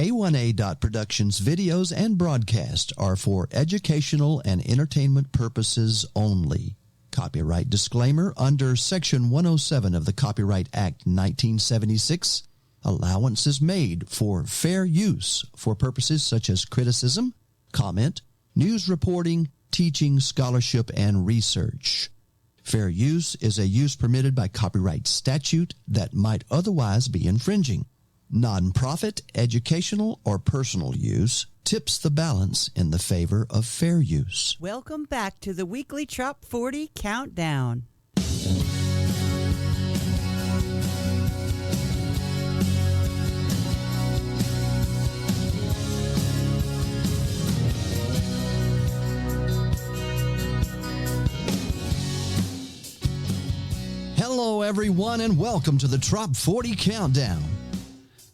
A1A.Productions videos and broadcasts are for educational and entertainment purposes only. Copyright disclaimer under Section 107 of the Copyright Act 1976. Allowance is made for fair use for purposes such as criticism, comment, news reporting, teaching, scholarship, and research. Fair use is a use permitted by copyright statute that might otherwise be infringing. Non-profit, educational, or personal use tips the balance in the favor of fair use. Welcome back to the weekly Trop 40 Countdown. Hello, everyone, and welcome to the Trop 40 Countdown.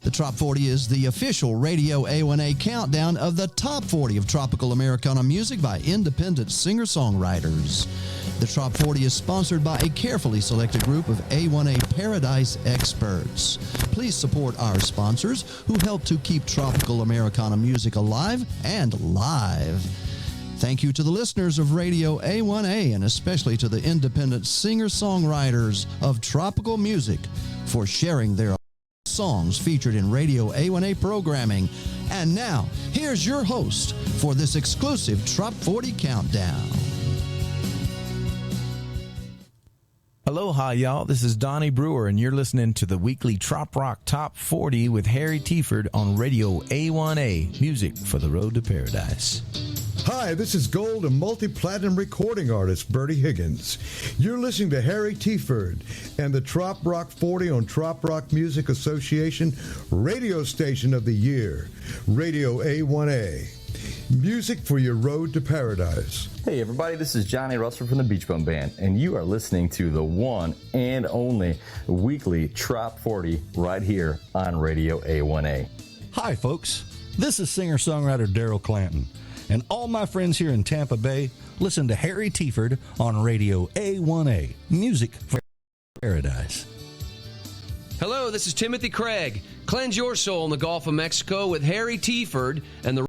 The Trop 40 is the official Radio A1A countdown of the top 40 of tropical Americana music by independent singer-songwriters. The Trop 40 is sponsored by a carefully selected group of A1A Paradise experts. Please support our sponsors who help to keep tropical Americana music alive and live. Thank you to the listeners of Radio A1A and especially to the independent singer-songwriters of tropical music for sharing their songs featured in Radio A1A programming. And now, here's your host for this exclusive Trop 40 Countdown. Aloha, y'all. This is Donnie Brewer, and you're listening to the weekly Trop Rock Top 40 with Harry Tieford on Radio A1A, music for the road to paradise. Hi, this is gold and multi-platinum recording artist Bertie Higgins. You're listening to Harry Tieford and the Trop Rock 40 on Trop Rock Music Association Radio Station of the Year, Radio A1A. Music for your road to paradise. Hey everybody, this is Johnny Russell from the Beach Bum Band, and you are listening to the one and only weekly Trop 40 right here on Radio A1A. Hi folks, this is singer-songwriter Daryl Clanton. And all my friends here in Tampa Bay listen to Harry Tieford on Radio A1A, music for paradise. Hello, this is Timothy Craig. Cleanse your soul in the Gulf of Mexico with Harry Tieford and the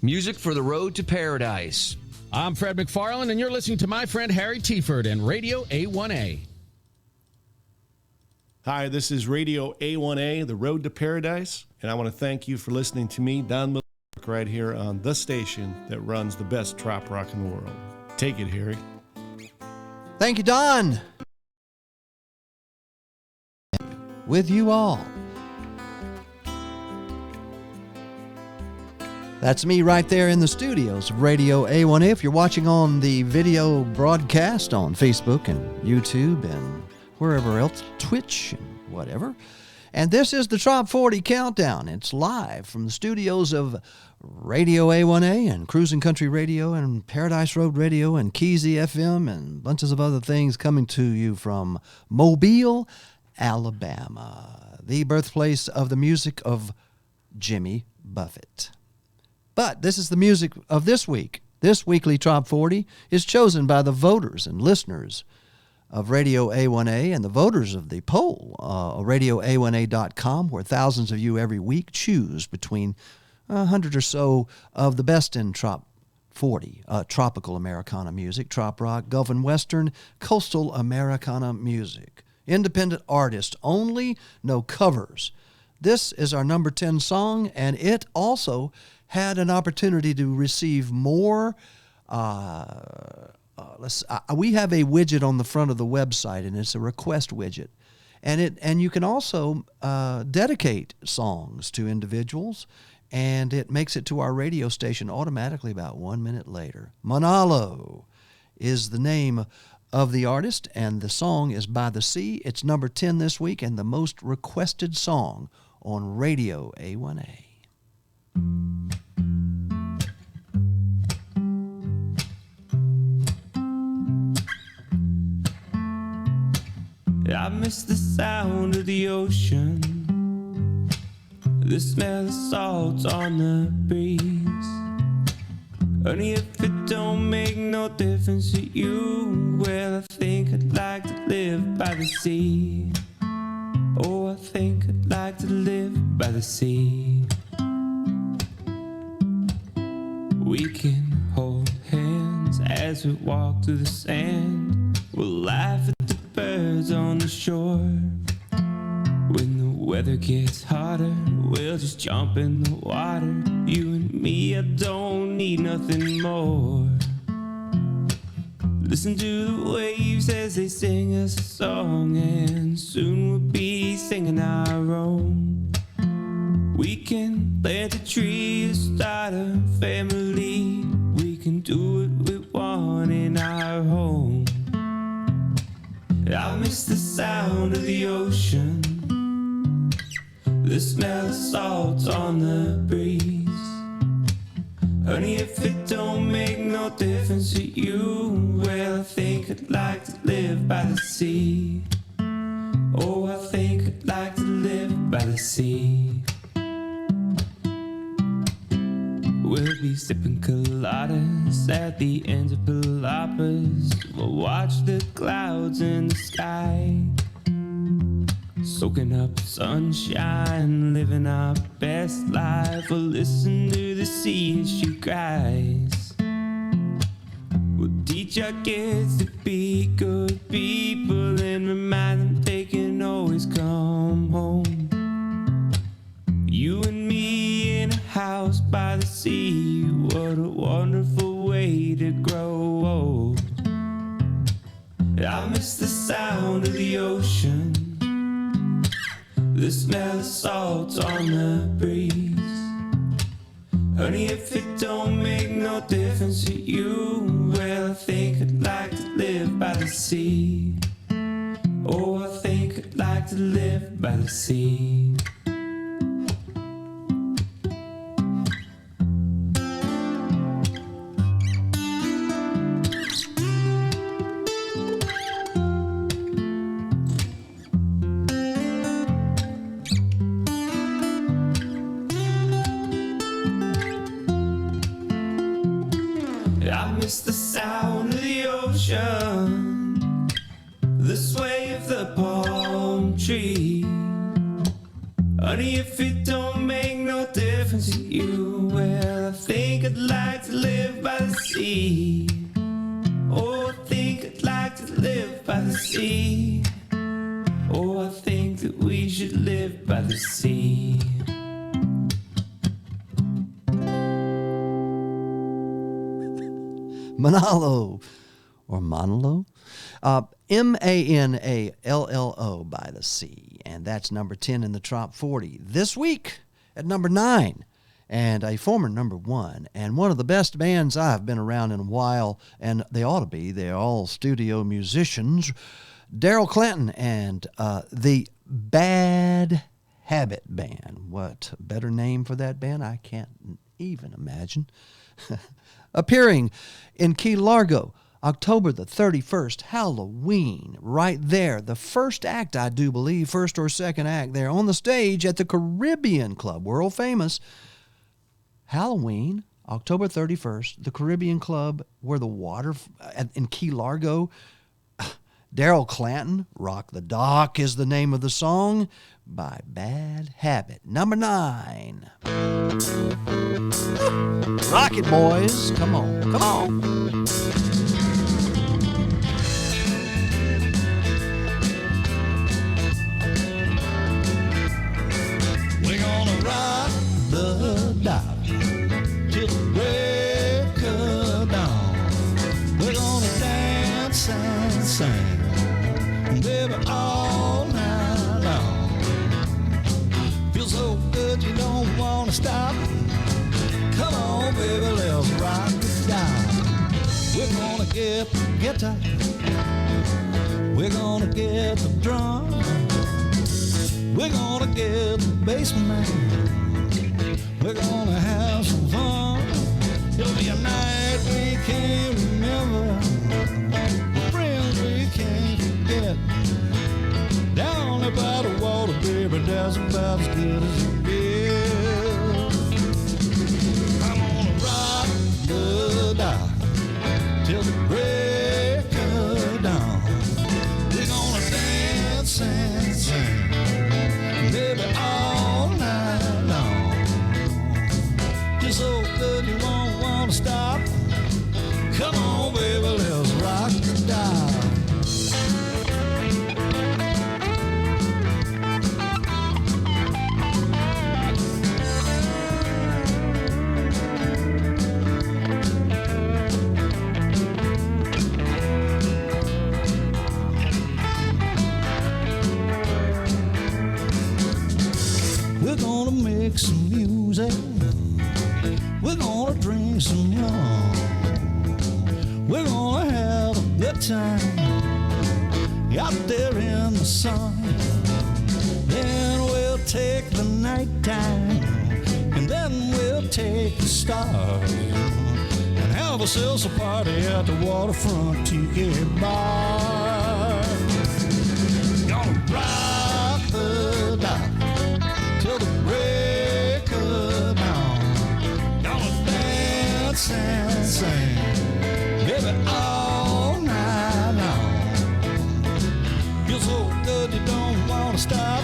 music for the road to paradise. I'm Fred McFarland, and you're listening to my friend Harry Tieford and Radio A1A. Hi, this is Radio A1A, The Road to Paradise, and I want to thank you for listening to me, Don Miller, right here on the station that runs the best trop rock in the world. Take it, Harry. Thank you, Don. With you all. That's me right there in the studios of Radio A1A. If you're watching on the video broadcast on Facebook and YouTube and wherever else, Twitch and whatever. And this is the Trop 40 Countdown. It's live from the studios of Radio A1A and Cruising Country Radio and Paradise Road Radio and Keezy FM and bunches of other things coming to you from Mobile, Alabama, the birthplace of the music of Jimmy Buffett. But this is the music of this week. This weekly Trop 40 is chosen by the voters and listeners of Radio A1A and the voters of the poll, radioa1a.com, where thousands of you every week choose between 100 or so of the best in Trop 40, tropical Americana music, trop rock, Gulf and Western, coastal Americana music. Independent artists only, no covers. This is our number 10 song, and it also had an opportunity to receive more we have a widget on the front of the website, and it's a request widget. And you can also dedicate songs to individuals, and it makes it to our radio station automatically about 1 minute later. Manalo is the name of the artist, and the song is By the Sea. It's number 10 this week and the most requested song on Radio A1A. I miss the sound of the ocean, the smell of salt on the breeze. Only if it don't make no difference to you, well, I think I'd like to live by the sea. Oh, I think I'd like to live by the sea. We can hold hands as we walk through the sand. We'll laugh at the birds on the shore. When the weather gets hotter, we'll just jump in the water. You and me, I don't need nothing more. Listen to the waves as they sing us a song, and soon we'll be singing our own. We can plant a tree, start a family. We can do what we want in our home. I miss the sound of the ocean, the smell of salt on the breeze. Honey, if it don't make no difference to you, well, I think I'd like to live by the sea. Oh, I think I'd like to live by the sea. We'll be sipping coladas at the ends of palapas. We'll watch the clouds in the sky, soaking up sunshine, living our best life. We'll listen to the sea as she cries. We'll teach our kids to be good people and remind them they can always come home. You and me in a house by the sea, what a wonderful way to grow old. I miss the sound of the ocean, the smell of salt on the breeze. Honey, if it don't make no difference to you, well, I think I'd like to live by the sea. Oh, I think I'd like to live by the sea. I miss the sound of the ocean, the sway of the palm tree. Honey, if it don't make no difference to you, well, I think I'd like to live by the sea. Oh, I think I'd like to live by the sea. Oh, I think that we should live by the sea. Manalo, or Manalo, Manallo by the sea, and that's number 10 in the Trop 40. This week at number 9, and a former number 1, and one of the best bands I've been around in a while, and they ought to be. They're all studio musicians. Daryl Clanton and the Bad Habit Band. What better name for that band? I can't even imagine. Appearing in Key Largo, October the 31st, Halloween, right there. The first act, I do believe, first or second act there on the stage at the Caribbean Club, world famous. Halloween, October 31st, the Caribbean Club, where the water in Key Largo. Daryl Clanton, Rock the Dock is the name of the song by Bad Habit. Number 9. Rock it, boys. Come on, come on. We're gonna rock the dock till the break of dawn. We're gonna dance and sing, baby, all night long. Feels so good you don't wanna stop. Come on, baby, let's rock the dock. We're gonna get the guitar, we're gonna get the drum, we're gonna get the bass man, we're gonna have some fun. It'll be a night we can't remember, friends we can't forget. Down there by the water, baby, that's about as good as it gets. I'm gonna rock the dock till the break of dawn. We're gonna dance and sing, make some music. We're gonna drink some rum. We're gonna have a good time out there in the sun. Then we'll take the night time, and then we'll take the stars and have ourselves a party at the waterfront tiki bar. Gonna rock the dock till the break of dawn. Gonna dance and sing, baby, all night long. Feels so good you don't wanna stop.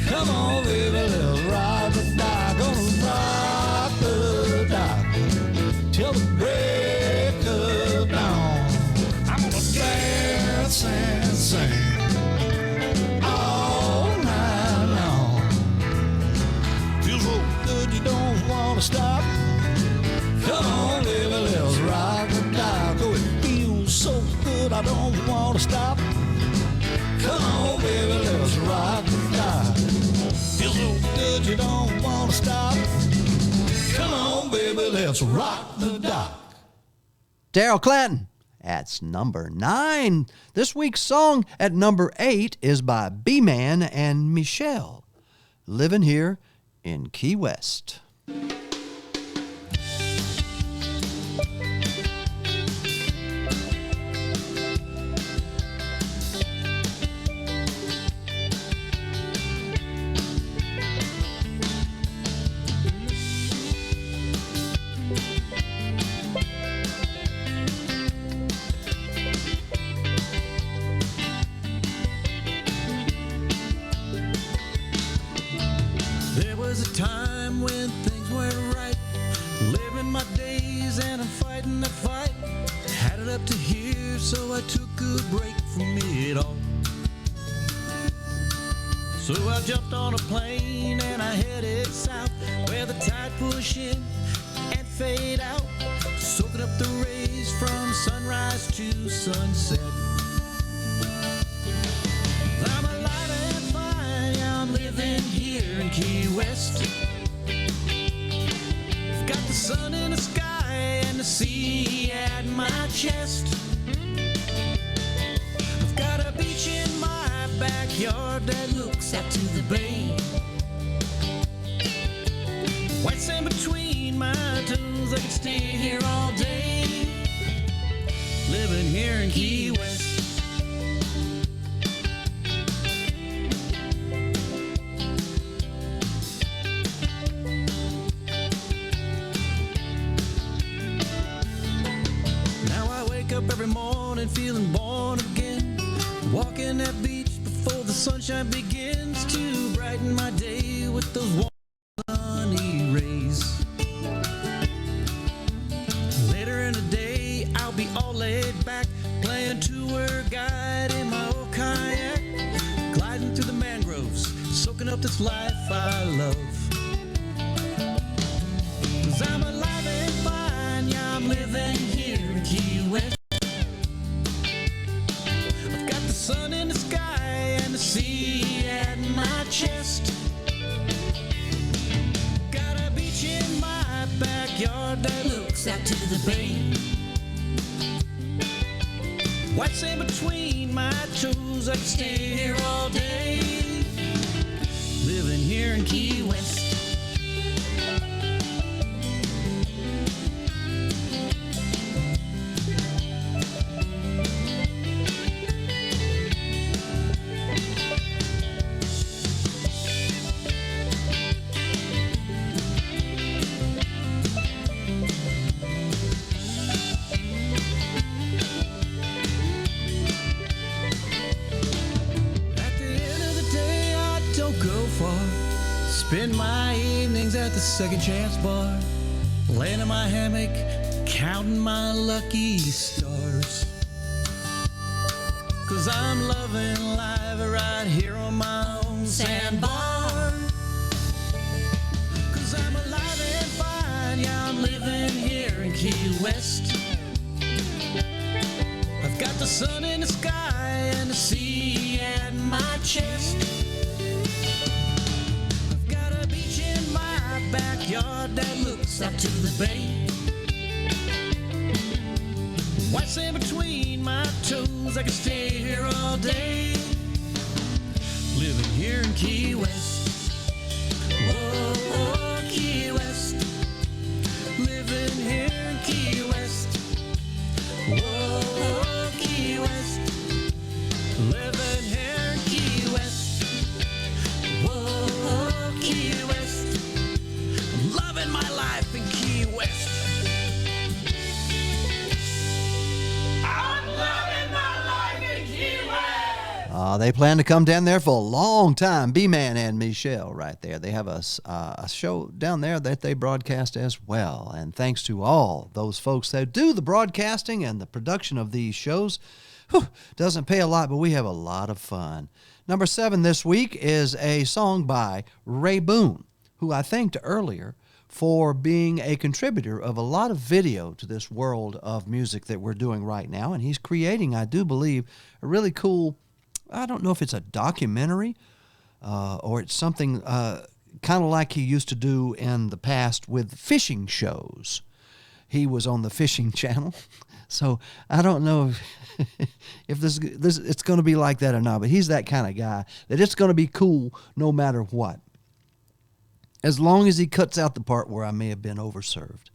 Come on, baby, let's ride the dock. Gonna rock the dock till the break of dawn. I'm gonna dance and sing all night long. Feels so good you don't wanna stop. Come on, baby, let's rock the dock. Oh, it feels so good I don't wanna stop. Come on, baby, let's rock the dock. Feels so good you don't wanna stop. Come on, baby, let's rock the dock. Daryl Clanton. That's number 9. This week's song at number 8 is by B-Man and Michelle, living here in Key West. There was a time when things weren't right. Living my days and I'm fighting the fight. Had it up to here, so I took a break from it all. So I jumped on a plane and I headed south, where the tide push in and fade out, soaking up the rays from sunrise to sunset. I'm alive and fine, yeah, I'm living here in Key West. I've got the sun in the sky and the sea at my chest. I've got a beach in my backyard that looks out to the bay. White sand between my toes, I can stay here all day. Living here in Key West. Up every morning feeling born again, walking that beach before the sunshine begins to brighten my day with those warm sunny rays. Later in the day I'll be all laid back, playing tour guide in my old kayak, gliding through the mangroves, soaking up this life I love. 'Cause I'm alive and fine, yeah, I'm living here in Key West. Sun in the sky and the sea at my chest. Got a beach in my backyard that looks out to the bay. White sand between my toes, I can stay here all day. Living here in Key West. Spend my evenings at the Second Chance Bar, laying in my hammock, counting my lucky stars. 'Cause I'm loving life right here on my own sandbar. 'Cause I'm alive and fine, yeah, I'm living here in Key West. I've got the sun in the sky and the sea at my chest. I've got a beach bus out to the bay. What's in between my toes? I could stay here all day. Living here in Key West. Whoa, whoa, Key West. Living here in Key West. Whoa, whoa, Key West. Living here in Key West. Whoa, whoa, Key West. Loving my life in Key West. I'm loving my life in Key West. They plan to come down there for a long time. B-Man and Michelle right there. They have a show down there that they broadcast as well. And thanks to all those folks that do the broadcasting and the production of these shows. Whew, doesn't pay a lot, but we have a lot of fun. Number 7 this week is a song by Ray Boone, who I thanked earlier for being a contributor of a lot of video to this world of music that we're doing right now. And he's creating, I do believe, a really cool, I don't know if it's a documentary or it's something kind of like he used to do in the past with fishing shows. He was on the Fishing Channel. So I don't know if this it's going to be like that or not, but he's that kind of guy that it's going to be cool no matter what. As long as he cuts out the part where I may have been overserved.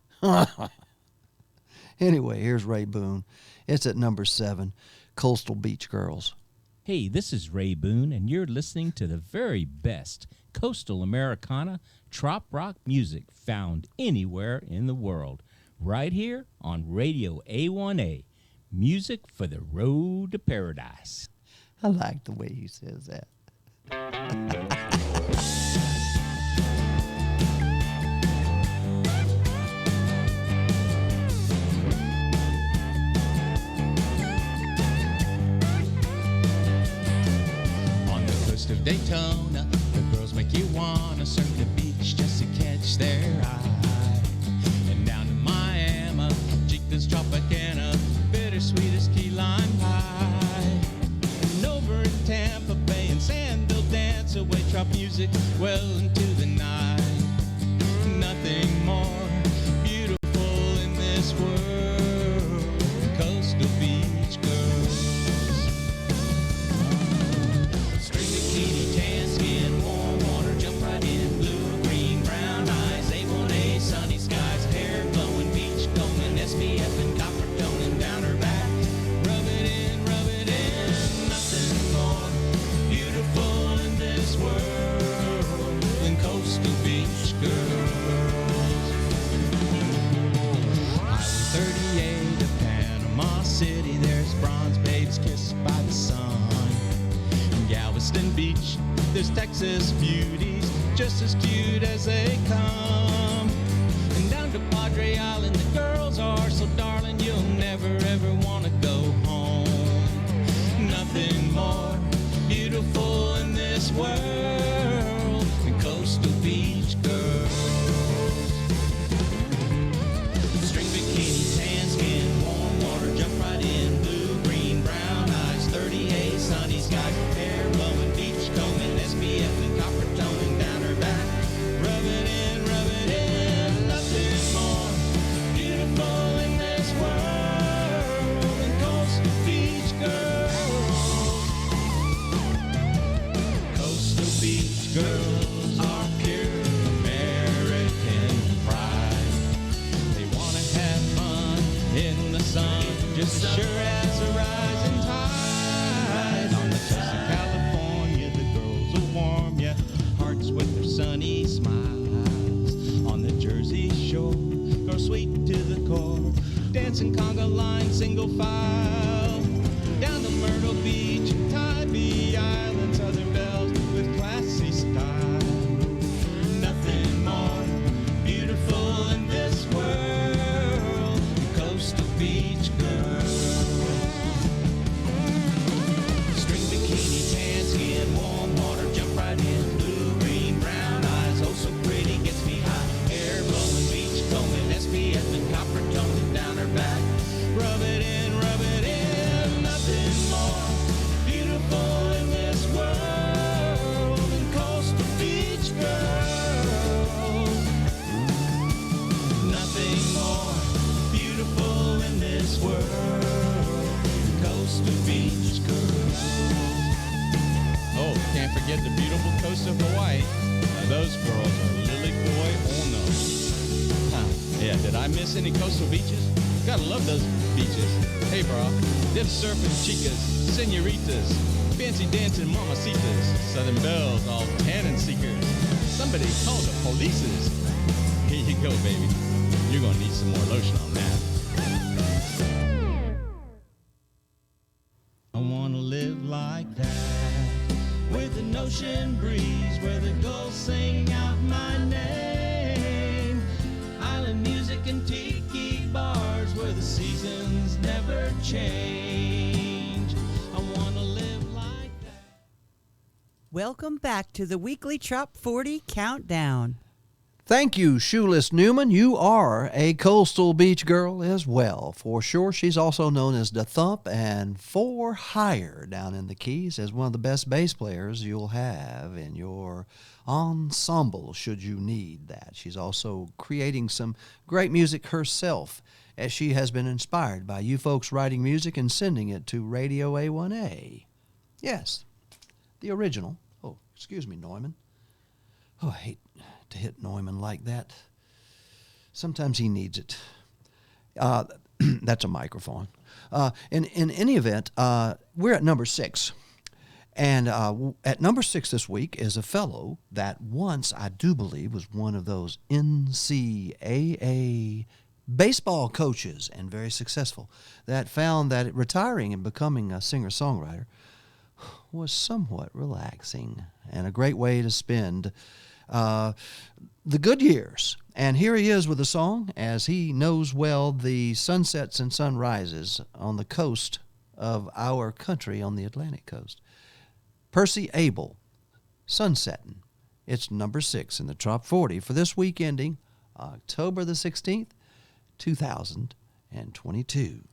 Anyway, here's Ray Boone. It's at number 7, Coastal Beach Girls. Hey, this is Ray Boone, and you're listening to the very best coastal Americana trop rock music found anywhere in the world. Right here on Radio A1A, music for the road to paradise. I like the way he says that. On the coast of Daytona, the girls make you wanna surf the beach just to catch their eye. Chicas Tropicana, bittersweet as key lime pie. And over in Tampa Bay and Sandville dance away trop music well into the night. Nothing more beautiful in this world than coastal beach girls. String bikini, tan skin, warm water, jump right in, blue, green, brown eyes, A1A, sunny skies, hair blowing, beach combing, SPF and copper toning down her back. Rub it in, nothing more beautiful in this world than coastal beach girls. Highway 38 of Panama City, there's bronze babes kissed by the sun. In Galveston Beach, there's Texas beauties just as cute as they come. And down to Padre Island, the girls are so darling, you'll never ever want to go home. Nothing more beautiful in this world than coastal beach girls. String bikini, tan skin, warm water, jump right in, blue, green, brown eyes, 38, sunny skies, hair blowing, beach combing, SPF and copper toning down her back. Rub it in, nothing more beautiful in this world than coastal beach girls. Coastal beach girls are pure American pride. They want to have fun in the sun, just as sure as a rising tide. On the coast of California, the girls will warm ya hearts with their sunny smiles. On the Jersey shore, girls sweet to the core, dancing conga line, single file. Down to Myrtle Beach and Tybee Island, Southern Belles with classy style. Nothing more beautiful in this world than coastal beach girls. String bikini, tan skin, warm water, jump right in, blue, green, brown eyes, oh so pretty, gets me high. Hair blowing, beach combing, SPF and copper toning down her back. Rub it in, those girls are lily boy or no. Yeah, did I miss any coastal beaches? Gotta love those beaches. Hey, bro, them surfing chicas, senoritas, fancy dancing mamacitas, southern belles, all tannin seekers. Somebody call the polices. Here you go, baby. You're gonna need some more lotion on that. I wanna live like that, with an ocean breeze where the gulls sing out my name. Island music and tiki bars where the seasons never change. I wanna live like that. Welcome back to the weekly Trop 40 Countdown. Thank you, Shoeless Newman. You are a coastal beach girl as well, for sure. She's also known as the Thump and for hire down in the Keys as one of the best bass players you'll have in your ensemble should you need that. She's also creating some great music herself, as she has been inspired by you folks writing music and sending it to Radio A1A. Yes, the original. Oh, excuse me, Newman. Oh, I hate to hit Newman like that. Sometimes he needs it. That's a microphone. In any event, we're at number 6. And at number 6 this week is a fellow that once, I do believe, was one of those NCAA baseball coaches and very successful, that found that retiring and becoming a singer-songwriter was somewhat relaxing and a great way to spend the good years. And here he is with a song, as he knows well the sunsets and sunrises on the coast of our country on the Atlantic coast. Percy Abel, Sunsettin'. It's number 6 in the Trop 40 for this week ending October the 16th, 2022.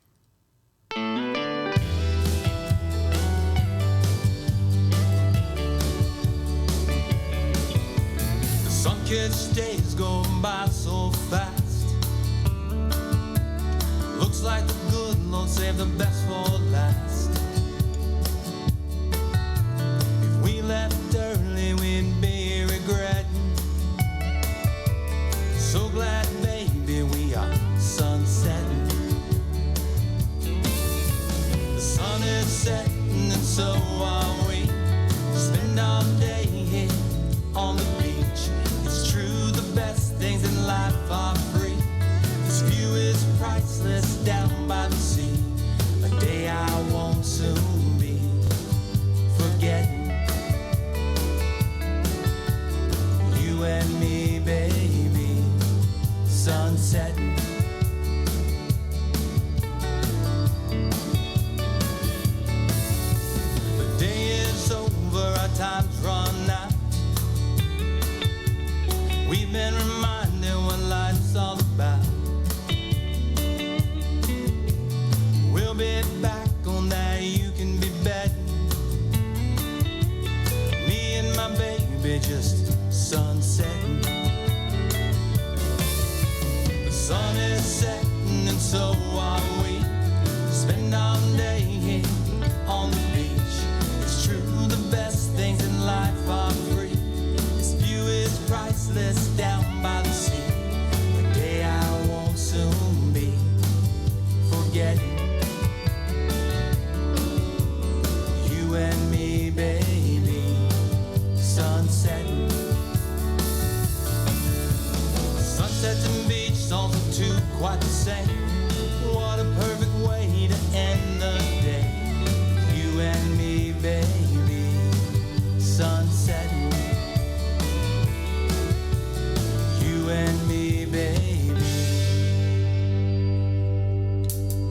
Sun-kissed days go by so fast. Looks like the good Lord saved the best for last. If we left early, we'd be regretting. So glad, baby, we are sunsetting. The sun is setting and so are we. Spend our day here on the beach. It's true, the best things in life are free. This view is priceless down by the sea. A day I won't soon be forgetting. You and me, baby, sunsetting. The day is over, our time's run out. We've been reminded what life's all about. We'll be back on that, you can be betting. Me and my baby just sunsetting. The sun is setting and so are we. Spend our day here on the beach. It's true, the best things in life are free. This view is priceless down by the sea. A day I won't soon be forgetting. You and me, baby, sunsetting. Sunsets and beach, songs are two quite the same. What a perfect way to end the day. You and me, baby, sunsetting. You and me, baby.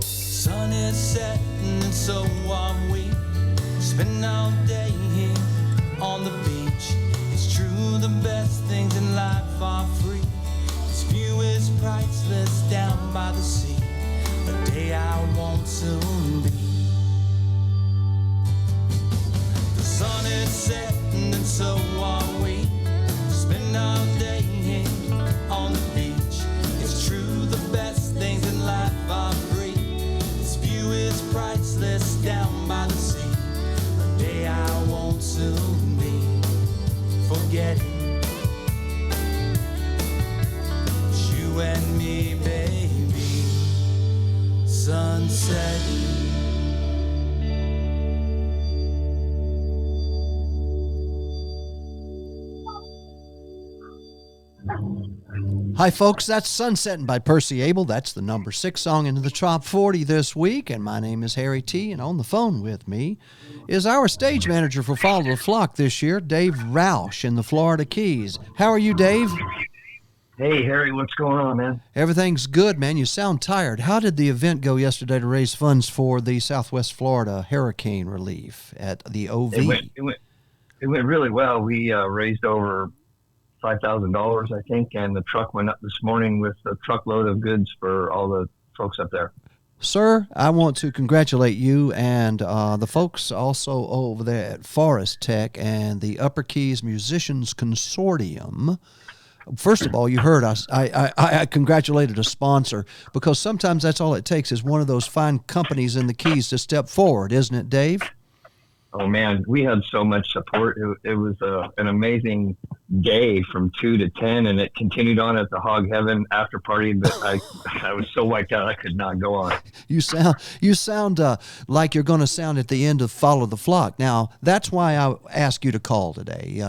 Sun is setting and so are we. Spend our day here on the beach. It's true, the best things in life are free. This view is priceless down by the sea. A day I won't soon be. The sun is setting and so are we. Spend our day here on the beach. It's true, the best things in life are free. This view is priceless down by the sea. A day I won't soon be forgetting. Hi, folks. That's Sunsetting by Percy Abel. That's the number 6 song into the Top 40 this week. And my name is Harry T. And on the phone with me is our stage manager for Follow the Flock this year, Dave Roush in the Florida Keys. How are you, Dave? Hey, Harry, what's going on, man? Everything's good, man. You sound tired. How did the event go yesterday to raise funds for the Southwest Florida hurricane relief at the OV? It went really well. We raised over $5,000, I think, and the truck went up this morning with a truckload of goods for all the folks up there. Sir, I want to congratulate you and the folks also over there at Forest Tech and the Upper Keys Musicians Consortium. First of all, you heard us. I congratulated a sponsor, because sometimes that's all it takes is one of those fine companies in the Keys to step forward, isn't it, Dave? Oh, man, we had so much support. It was an amazing day from 2 to 10, and it continued on at the Hog Heaven after party, but I was so wiped out I could not go on. You sound like you're going to sound at the end of Follow the Flock. Now, that's why I asked you to call today.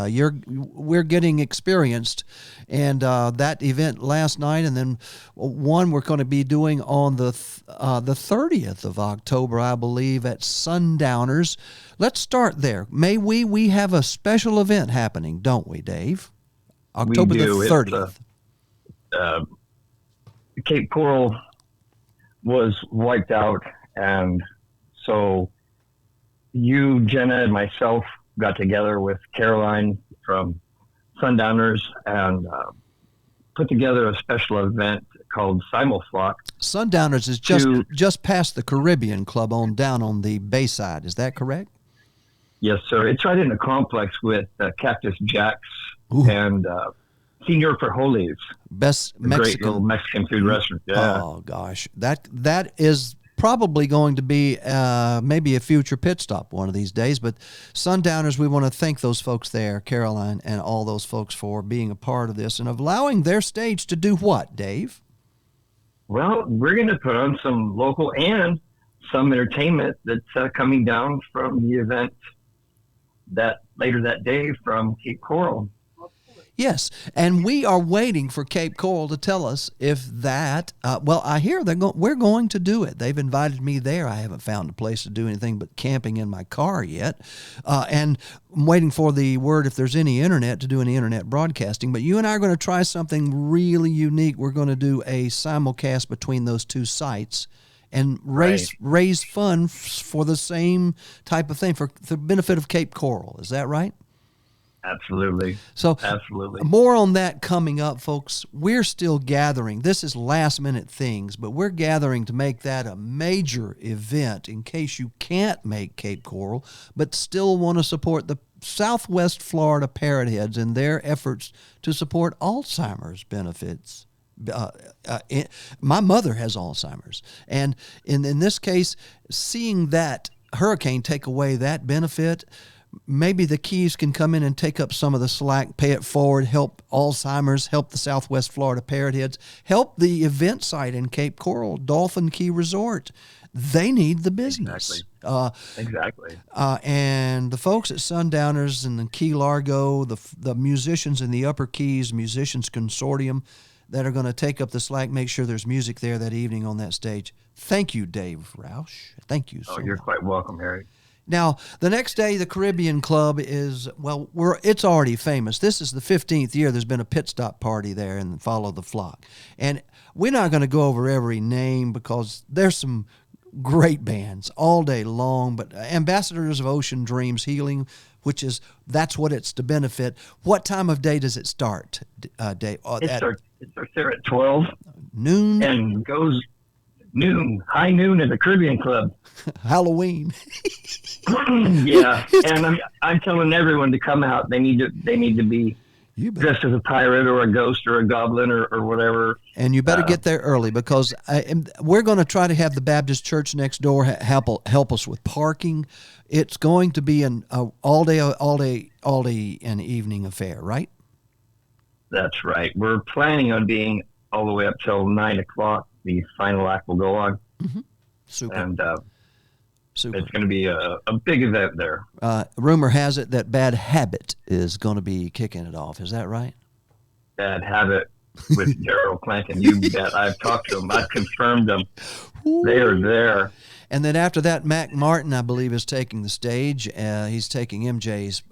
We're getting experienced, and that event last night, and then one we're going to be doing on the 30th of October, I believe, at Sundowners. Let's start there. We have a special event happening, don't we, Dave? October the 30th. Cape Coral was wiped out, and so you, Jenna, and myself got together with Caroline from Sundowners and put together a special event called Simulflock. Sundowners is just past the Caribbean Club down on the Bayside. Is that correct? Yes, sir. It's right in a complex with Cactus Jack's and Senor Frijoles. Best great little Mexican food restaurant. Yeah. Oh, gosh. That is probably going to be maybe a future pit stop one of these days. But Sundowners, we want to thank those folks there, Caroline and all those folks, for being a part of this and of allowing their stage to do what, Dave? Well, we're going to put on some local and some entertainment that's coming down from the event that later that day from Cape Coral. Yes, and we are waiting for Cape Coral to tell us if that. I hear we're going to do it. They've invited me there. I haven't found a place to do anything but camping in my car yet, and I'm waiting for the word if there's any internet to do any internet broadcasting. But you and I are going to try something really unique. We're going to do a simulcast between those two sites and raise funds for the same type of thing, for the benefit of Cape Coral. Is that right? Absolutely. So absolutely. More on that coming up, folks. We're still gathering. This is last minute things, but we're gathering to make that a major event in case you can't make Cape Coral, but still want to support the Southwest Florida Parrot Heads in their efforts to support Alzheimer's benefits. My mother has Alzheimer's, and in this case, seeing that hurricane take away that benefit, maybe the Keys can come in and take up some of the slack, pay it forward, help Alzheimer's, help the Southwest Florida Parrot Heads, help the event site in Cape Coral, Dolphin Key Resort. They need the business. Exactly. And the folks at Sundowners and the Key Largo, the musicians in the Upper Keys Musicians Consortium that are going to take up the slack, make sure there's music there that evening on that stage. Thank you, Dave Roush. Thank you so much. You're quite welcome, Harry. Now, the next day, the Caribbean Club is, it's already famous. This is the 15th year there's been a pit stop party there and Follow the Flock. And we're not going to go over every name because there's some great bands all day long, but Ambassadors of Ocean Dreams Healing, that's what it's to benefit. What time of day does it start, Dave? It starts there at 12. Noon? And goes noon, high noon at the Caribbean Club. Halloween. Yeah, and I'm telling everyone to come out. They need to be dressed as a pirate or a ghost or a goblin or whatever. And you better get there early because we're going to try to have the Baptist Church next door help us with parking. It's going to be an all day and evening affair, right? That's right. We're planning on being all the way up till 9 o'clock. The final act will go on. Mm-hmm. Super. And it's going to be a big event there. Rumor has it that Bad Habit is going to be kicking it off. Is that right? bad habit with Daryl Clanton. You bet. I've talked to them. I've confirmed them. They are there. And then after that, Mac Martin, I believe, is taking the stage. He's taking MJ's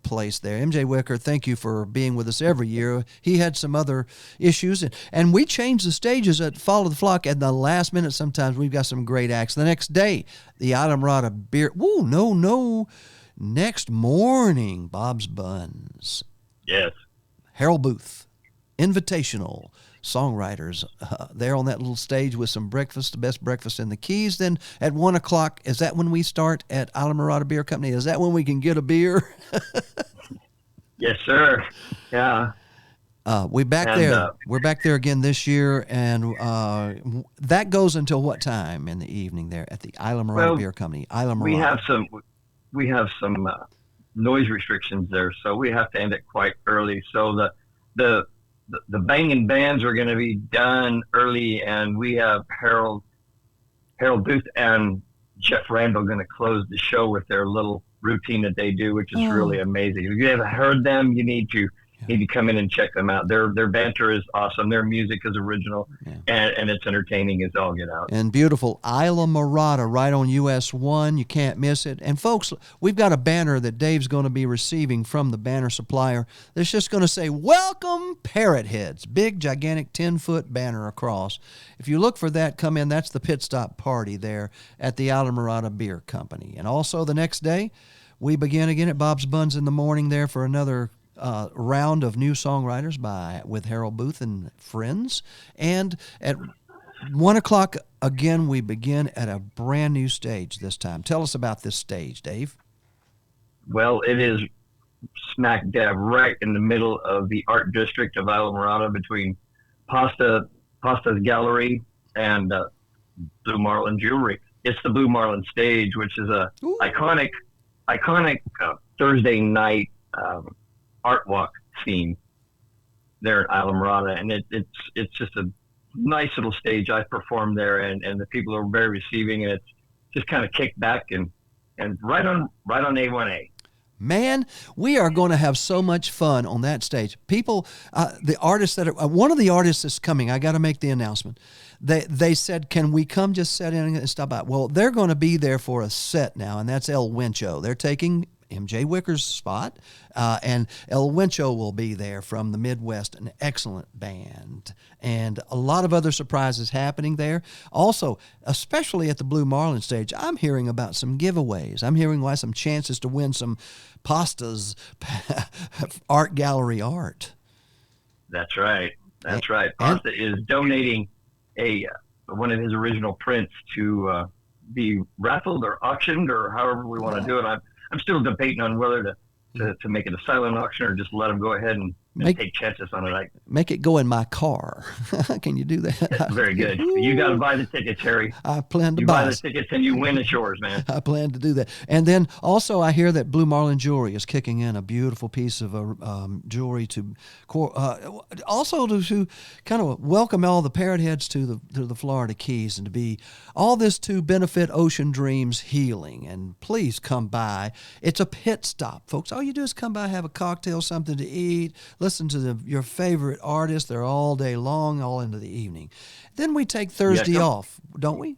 place there. MJ Wicker, thank you for being with us every year. He had some other issues, and we change the stages at Follow the Flock at the last minute. Sometimes we've got some great acts. The next day, the Islamorada Beer. No. Next morning, Bob's Buns. Yes. Harold Booth, Invitational songwriters there on that little stage with some breakfast, the best breakfast in the Keys. Then at 1 o'clock, is that when we start at Islamorada Beer Company? Is that when we can get a beer? Yes, sir. Yeah. We're back there again this year, and that goes until what time in the evening there at the Islamorada Beer Company? Islamorada. We have some noise restrictions there, so we have to end it quite early. So the banging bands are going to be done early, and we have Harold Booth and Jeff Randall going to close the show with their little routine that they do, which is really amazing. If you haven't heard them, you need to come in and check them out. Their banter is awesome. Their music is original, and it's entertaining as all get out. And beautiful Islamorada right on US 1. You can't miss it. And folks, we've got a banner that Dave's going to be receiving from the banner supplier that's just going to say, "Welcome Parrot Heads." Big, gigantic 10-foot banner across. If you look for that, come in. That's the pit stop party there at the Islamorada Beer Company. And also the next day, we begin again at Bob's Buns in the morning there for another round of new songwriters with Harold Booth and friends. And at 1 o'clock, again, we begin at a brand new stage this time. Tell us about this stage, Dave. Well, it is smack dab right in the middle of the art district of Islamorada between Pasta's Gallery and Blue Marlin Jewelry. It's the Blue Marlin stage, which is a iconic Thursday night art walk scene there at Islamorada, and it's just a nice little stage. I performed there, and the people are very receiving, and it's just kind of kicked back and right on A1A. Man, we are going to have so much fun on that stage. People, the artists that are one of the artists that's coming, I got to make the announcement. They said, "Can we come just set in and stop by?" Well, they're going to be there for a set now, and that's El Wincho. They're taking MJ Wicker's spot, and El Wincho will be there from the Midwest, an excellent band, and a lot of other surprises happening there. Also, especially at the Blue Marlin stage, I'm hearing about some giveaways. I'm hearing why some chances to win some Pasta's art gallery art. That's right. That's right. Pasta is donating one of his original prints to be raffled or auctioned or however we want to do it. I'm still debating on whether to make it a silent auction or just let them go ahead and take chances on it. Make it go in my car. Can you do that? Very good. You got to buy the tickets, Harry. I plan to you buy the tickets and you win. It's yours, man. I plan to do that. And then also I hear that Blue Marlin Jewelry is kicking in a beautiful piece of jewelry to also to kind of welcome all the parrot heads to the Florida Keys, and to be all this to benefit Ocean Dreams Healing. And please come by. It's a pit stop, folks. All you do is come by, have a cocktail, something to eat, listen to your favorite artists. They're all day long, all into the evening. Then we take Thursday off, don't we?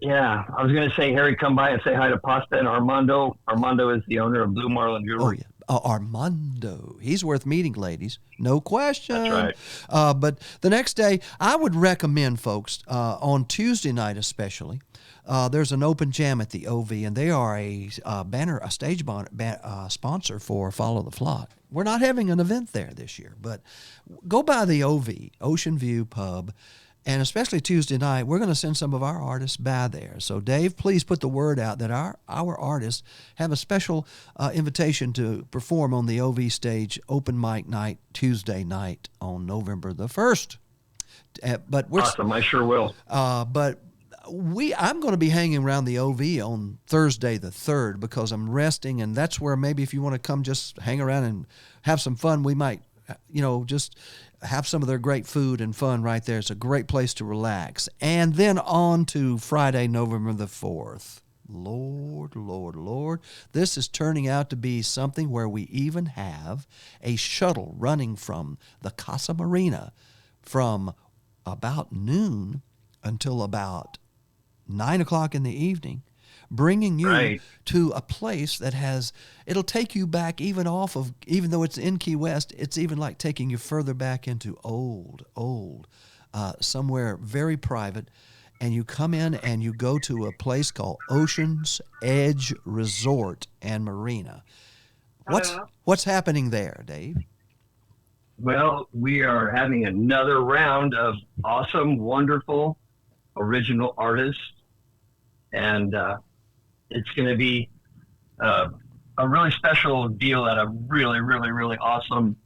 Yeah, I was going to say, Harry, come by and say hi to Pasta and Armando. Armando is the owner of Blue Marlin Jewelry. Oh, yeah. Armando. He's worth meeting, ladies. No question. That's right. But the next day, I would recommend, folks, on Tuesday night especially, there's an open jam at the OV, and they are a stage sponsor for Follow the Flock. We're not having an event there this year, but go by the OV, Ocean View Pub, and especially Tuesday night, we're going to send some of our artists by there. So, Dave, please put the word out that our artists have a special invitation to perform on the OV stage, open mic night, Tuesday night on November the 1st. Awesome, I sure will. But I'm going to be hanging around the OV on Thursday the 3rd because I'm resting, and that's where maybe if you want to come just hang around and have some fun, we might, just have some of their great food and fun right there. It's a great place to relax. And then on to Friday, November the 4th. Lord, Lord, Lord. This is turning out to be something where we even have a shuttle running from the Casa Marina from about noon until about 9 o'clock in the evening, bringing you to a place that it'll take you back even though it's in Key West, it's even like taking you further back into old, somewhere very private. And you come in and you go to a place called Ocean's Edge Resort and Marina. What's happening there, Dave? Well, we are having another round of awesome, wonderful, original artists. And it's going to be a really special deal at a really, really, really awesome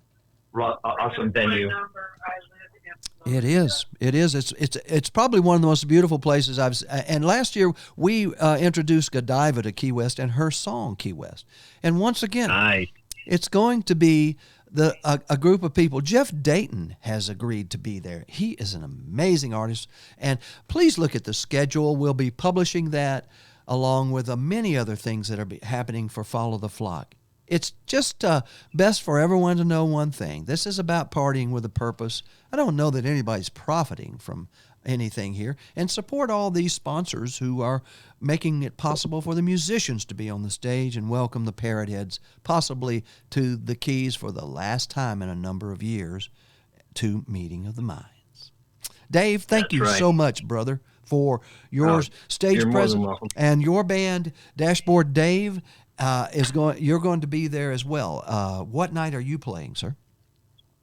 venue. It is. It's probably one of the most beautiful places and last year we introduced Godiva to Key West and her song Key West. And once again, it's going to be a group of people. Jeff Dayton has agreed to be there. He is an amazing artist. And please look at the schedule. We'll be publishing that along with many other things that are happening for Follow the Flock. It's just best for everyone to know one thing. This is about partying with a purpose. I don't know that anybody's profiting from anything here. And support all these sponsors who are making it possible for the musicians to be on the stage and welcome the Parrot Heads, possibly to the Keys for the last time in a number of years, to Meeting of the Minds. Dave, thank you so much, brother, for your stage presence and your band, Dashboard Dave. You're going to be there as well. What night are you playing, sir?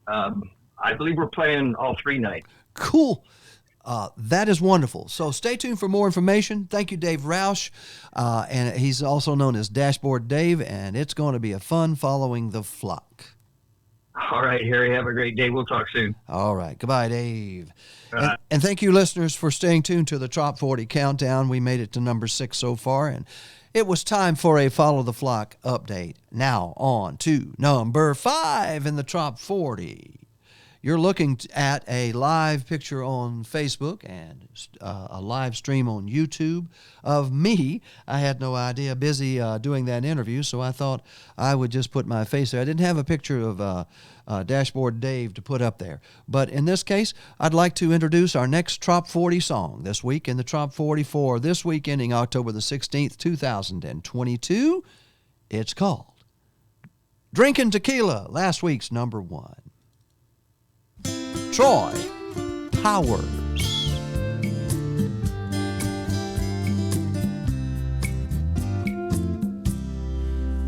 I believe we're playing all 3 nights. Cool. That is wonderful. So stay tuned for more information. Thank you, Dave Roush. And he's also known as Dashboard Dave, and it's going to be a fun following the flock. All right, Harry, have a great day. We'll talk soon. All right. Goodbye, Dave. And thank you, listeners, for staying tuned to the Trop 40 Countdown. We made it to number 6 so far, and it was time for a Follow the Flock update. Now on to number 5 in the Trop 40. You're looking at a live picture on Facebook and a live stream on YouTube of me. I had no idea, busy doing that interview, so I thought I would just put my face there. I didn't have a picture of Dashboard Dave to put up there. But in this case, I'd like to introduce our next Trop 40 song this week in the Trop 44, this week ending October the 16th, 2022. It's called Drinking Tequila, last week's number 1. Troy Powers.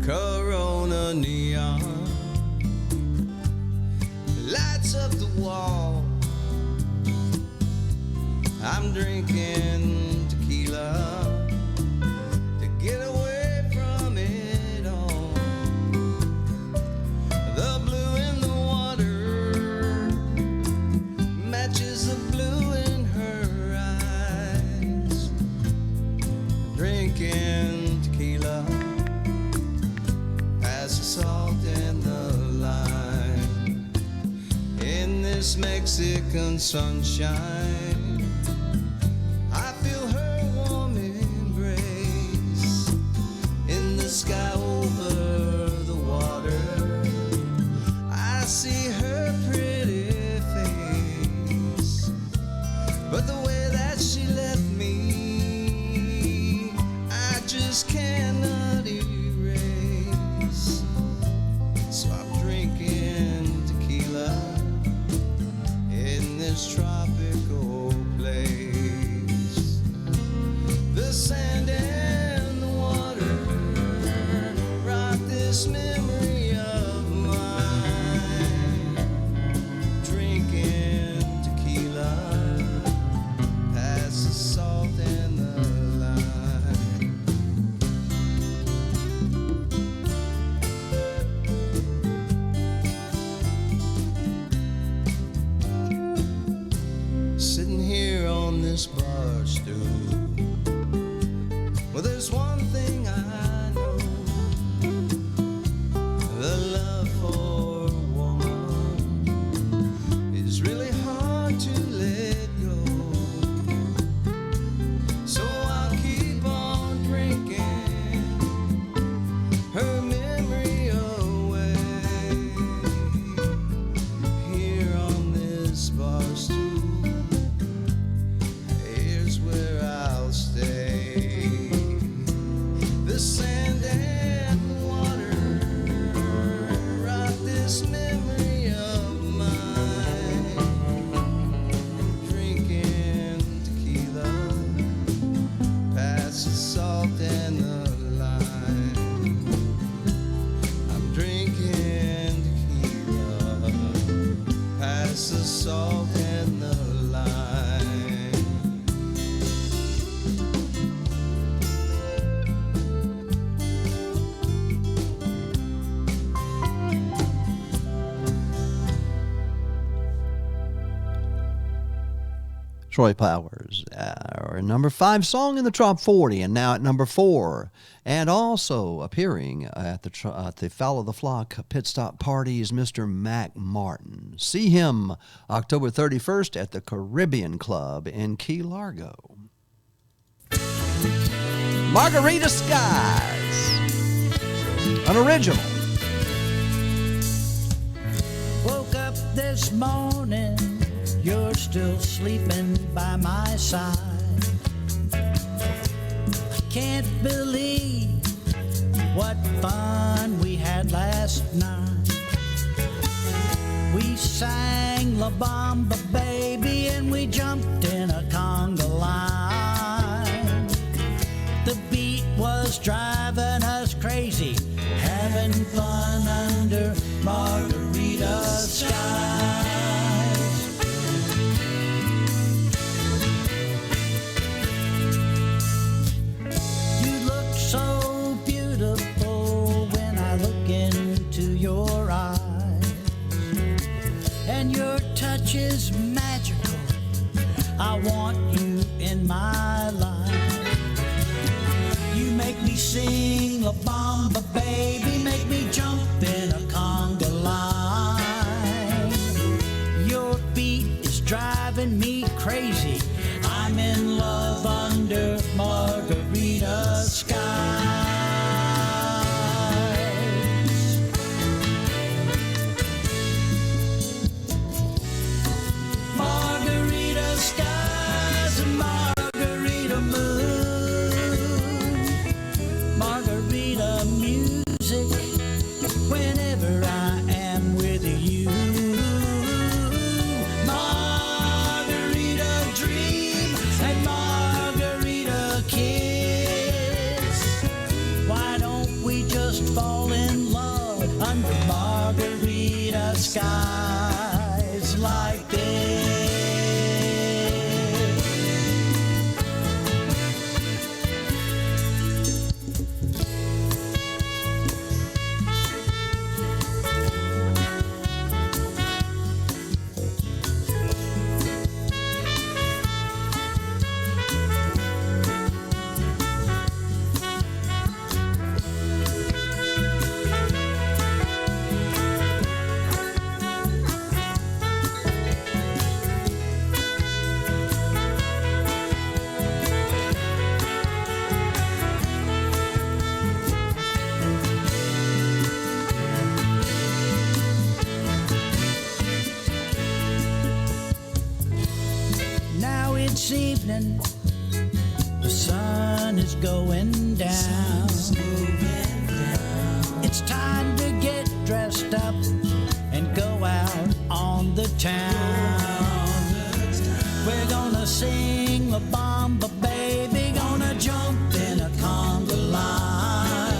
Corona neon lights up the wall. I'm drinking tequila to get away from it all. The blue in the water matches the blue in her eyes. Drinking tequila has the salt and the lime. In this Mexican sunshine, I feel her warm embrace. In the sky over the water, I see her pretty face. But the way that she left me, I just cannot erase. So I'm drinking tequila in this tropical place. The sand and the water brought this memory of mine. Drinking tequila has the salt and the lime. Troy Powers, our number 5 song in the Top 40, and now at number 4. And also appearing at the Foul of the Flock pit stop party is Mr. Mac Martin. See him October 31st at the Caribbean Club in Key Largo. Margarita Skies, an original. Woke up this morning, you're still sleeping by my side. I can't believe what fun we had last night. We sang La Bamba Baby and we jumped in a conga line. The beat was driving us crazy, having fun under margarita skies. You look so beautiful when I look into your eyes, and your touch is magical. I want you in my life. You make me sing La Bamba Baby, make me jump in a conga line. Your beat is driving me crazy. I'm in love under margarita skies. Margarita skies and margarita moon, margarita music whenever I am with you. Margarita dream and margarita kiss. Why don't we just fall in love under margarita skies like this? Now it's evening, the sun is going down. It's time to get dressed up and go out on the town. We're gonna sing La Bamba Baby, gonna jump in a conga line.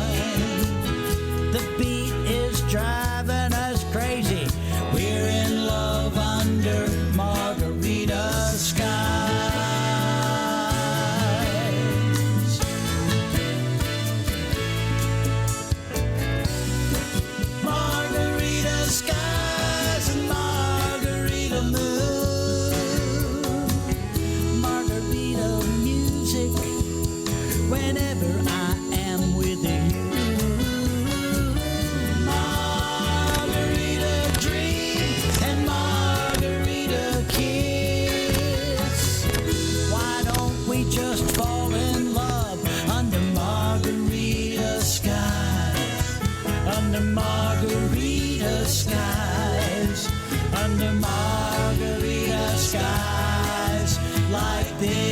The beat is driving us crazy. We're in love under margarita skies. Margarita skies and margarita moon, margarita music whenever I am with you. Margarita dream and margarita kiss. Why don't we just fall in love under margarita skies? Under margarita skies. Under margarita skies like this.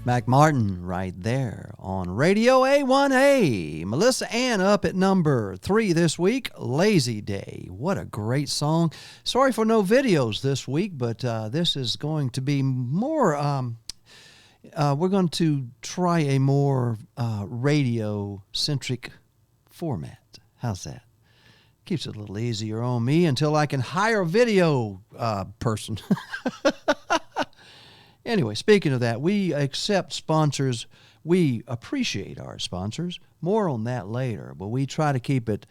Mac Martin right there on Radio A1A. Melissa Ann up at number 3 this week, Lazy Day. What a great song. Sorry for no videos this week, but this is going to be more, we're going to try a more radio-centric format. How's that? Keeps it a little easier on me until I can hire a video person. Anyway, speaking of that, we accept sponsors. We appreciate our sponsors. More on that later, but we try to keep it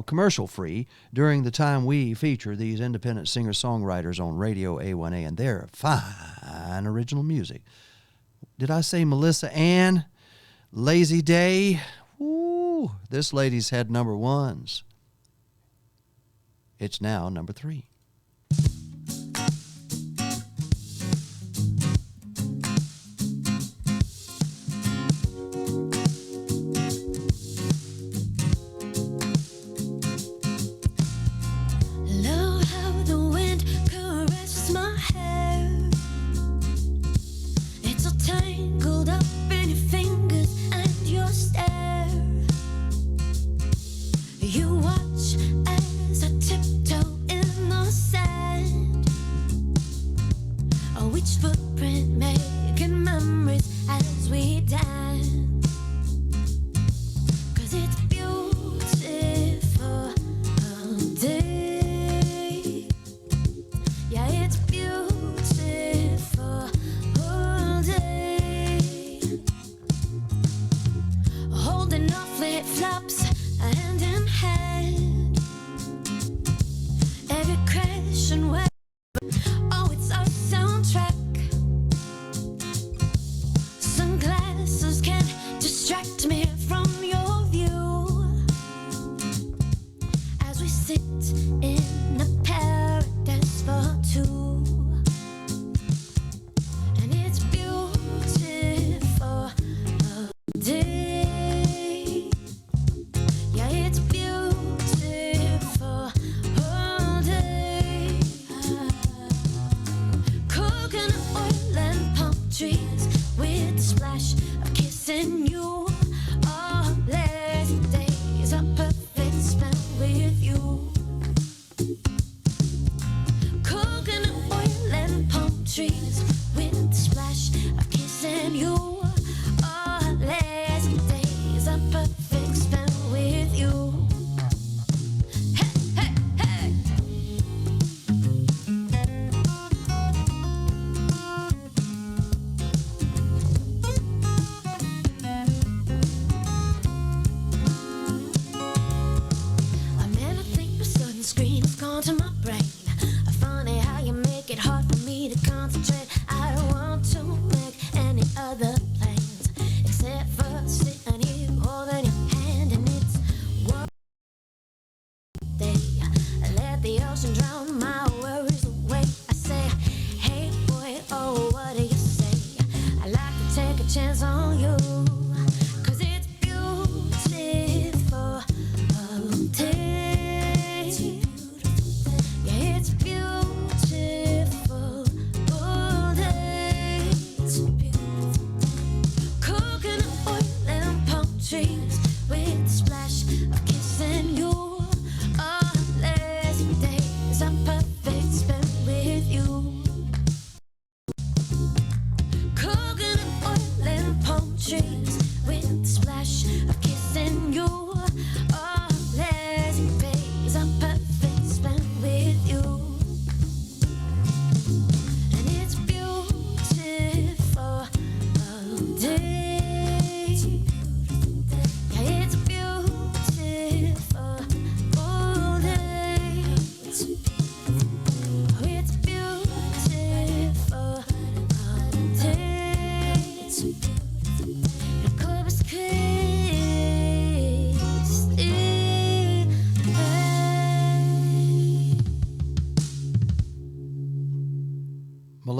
commercial free during the time we feature these independent singer-songwriters on Radio A1A, and their fine original music. Did I say Melissa Ann? Lazy Day? Ooh, this lady's had number ones. It's now number 3.